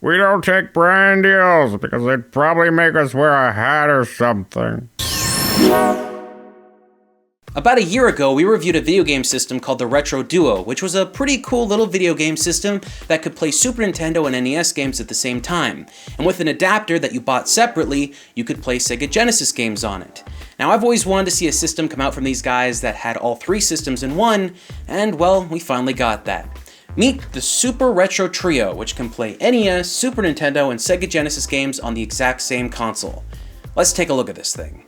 We don't take brand deals because they'd probably make us wear a hat or something. About a year ago, we reviewed a video game system called the Retro Duo, which was a pretty cool little video game system that could play Super Nintendo and NES games at the same time. And with an adapter that you bought separately, you could play Sega Genesis games on it. Now, I've always wanted to see a system come out from these guys that had all three systems in one, and well, we finally got that. Meet the Super RetroTRIO, which can play NES, Super Nintendo, and Sega Genesis games on the exact same console. Let's take a look at this thing.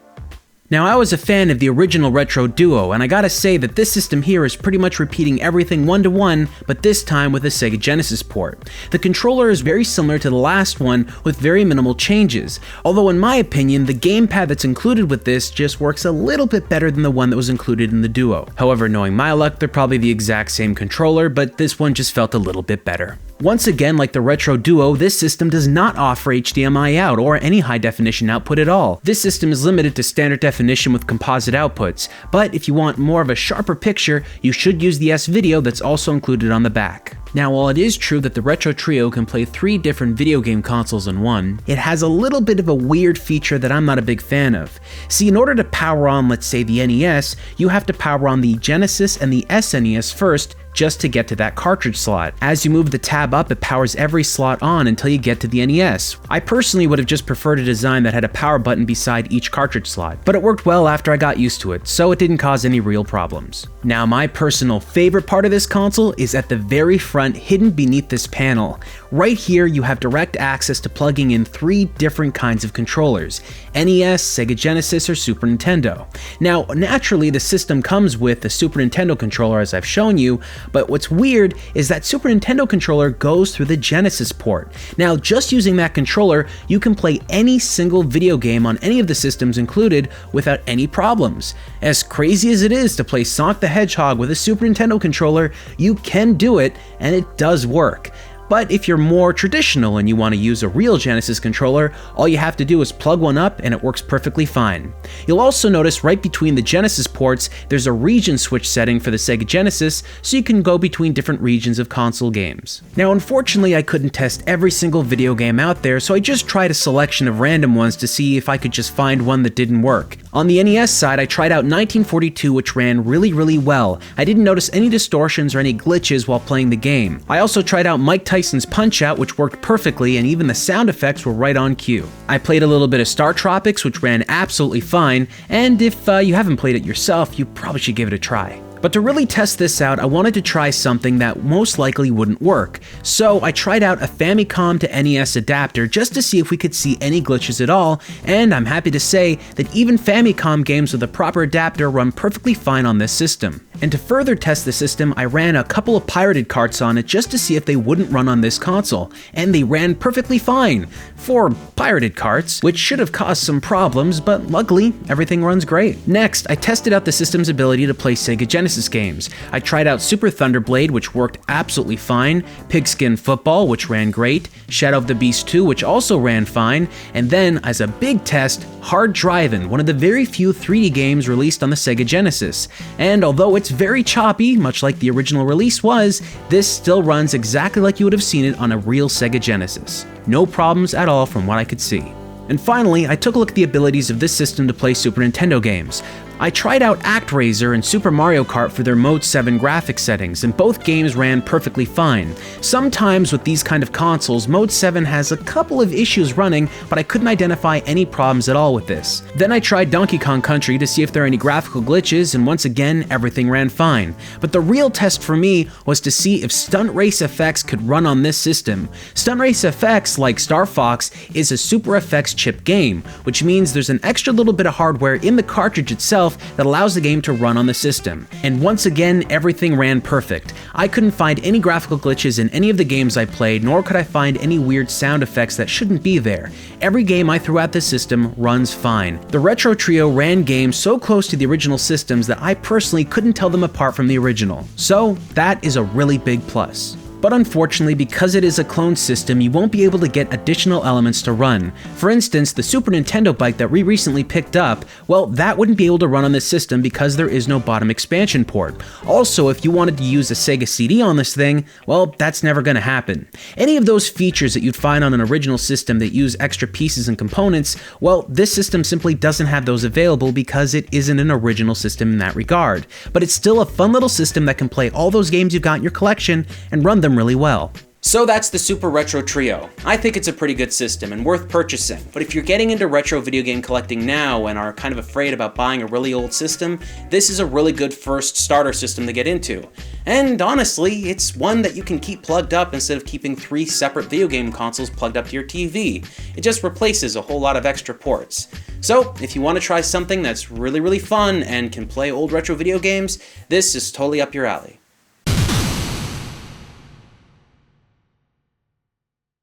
Now, I was a fan of the original Retro Duo, and I gotta say that this system here is pretty much repeating everything one-to-one, but this time with a Sega Genesis port. The controller is very similar to the last one, with very minimal changes, although in my opinion, the gamepad that's included with this just works a little bit better than the one that was included in the Duo. However, knowing my luck, they're probably the exact same controller, but this one just felt a little bit better. Once again, like the Retro Duo, this system does not offer HDMI out or any high-definition output at all. This system is limited to standard definition with composite outputs, but if you want more of a sharper picture, you should use the S-Video that's also included on the back. Now, while it is true that the RetroTRIO can play 3 different video game consoles in one, it has a little bit of a weird feature that I'm not a big fan of. See, in order to power on, let's say, the NES, you have to power on the Genesis and the SNES first, just to get to that cartridge slot. As you move the tab up, it powers every slot on until you get to the NES. I personally would have just preferred a design that had a power button beside each cartridge slot, but it worked well after I got used to it, so it didn't cause any real problems. Now, my personal favorite part of this console is at the very front, hidden beneath this panel. Right here, you have direct access to plugging in 3 different kinds of controllers: NES, Sega Genesis, or Super Nintendo. Now, naturally, the system comes with the Super Nintendo controller, as I've shown you, but what's weird is that Super Nintendo controller goes through the Genesis port. Now, just using that controller, you can play any single video game on any of the systems included without any problems. As crazy as it is to play Sonic the Hedgehog with a Super Nintendo controller, you can do it, and it does work. But if you're more traditional and you want to use a real Genesis controller, all you have to do is plug one up and it works perfectly fine. You'll also notice right between the Genesis ports, there's a region switch setting for the Sega Genesis, so you can go between different regions of console games. Now, unfortunately, I couldn't test every single video game out there, so I just tried a selection of random ones to see if I could just find one that didn't work. On the NES side, I tried out 1942, which ran really well. I didn't notice any distortions or any glitches while playing the game. I also tried out Mike Tyson's Punch-Out, which worked perfectly, and even the sound effects were right on cue. I played a little bit of Star Tropics, which ran absolutely fine, and if you haven't played it yourself, you probably should give it a try. But to really test this out, I wanted to try something that most likely wouldn't work. So I tried out a Famicom to NES adapter just to see if we could see any glitches at all, and I'm happy to say that even Famicom games with a proper adapter run perfectly fine on this system. And to further test the system, I ran a couple of pirated carts on it just to see if they wouldn't run on this console, and they ran perfectly fine for pirated carts, which should have caused some problems, but luckily, everything runs great. Next, I tested out the system's ability to play Sega Genesis games. I tried out Super Thunderblade, which worked absolutely fine, Pigskin Football, which ran great, Shadow of the Beast 2, which also ran fine, and then, as a big test, Hard Drivin', one of the very few 3D games released on the Sega Genesis. And although it's very choppy, much like the original release was, this still runs exactly like you would have seen it on a real Sega Genesis. No problems at all from what I could see. And finally, I took a look at the abilities of this system to play Super Nintendo games. I tried out ActRaiser and Super Mario Kart for their Mode 7 graphics settings, and both games ran perfectly fine. Sometimes with these kind of consoles, Mode 7 has a couple of issues running, but I couldn't identify any problems at all with this. Then I tried Donkey Kong Country to see if there are any graphical glitches, and once again, everything ran fine. But the real test for me was to see if Stunt Race FX could run on this system. Stunt Race FX, like Star Fox, is a Super FX chip game, which means there's an extra little bit of hardware in the cartridge itself that allows the game to run on the system. And once again, everything ran perfect. I couldn't find any graphical glitches in any of the games I played, nor could I find any weird sound effects that shouldn't be there. Every game I threw at the system runs fine. The RetroTRIO ran games so close to the original systems that I personally couldn't tell them apart from the original. So that is a really big plus. But unfortunately, because it is a clone system, you won't be able to get additional elements to run. For instance, the Super Nintendo bike that we recently picked up, well, that wouldn't be able to run on this system because there is no bottom expansion port. Also, if you wanted to use a Sega CD on this thing, well, that's never going to happen. Any of those features that you'd find on an original system that use extra pieces and components, well, this system simply doesn't have those available because it isn't an original system in that regard. But it's still a fun little system that can play all those games you've got in your collection and run them really well. So that's the Super Retro Trio. I think it's a pretty good system and worth purchasing, but if you're getting into retro video game collecting now and are kind of afraid about buying a really old system, this is a really good first starter system to get into. And honestly, it's one that you can keep plugged up instead of keeping 3 separate video game consoles plugged up to your TV. It just replaces a whole lot of extra ports. So if you want to try something that's really fun and can play old retro video games, this is totally up your alley.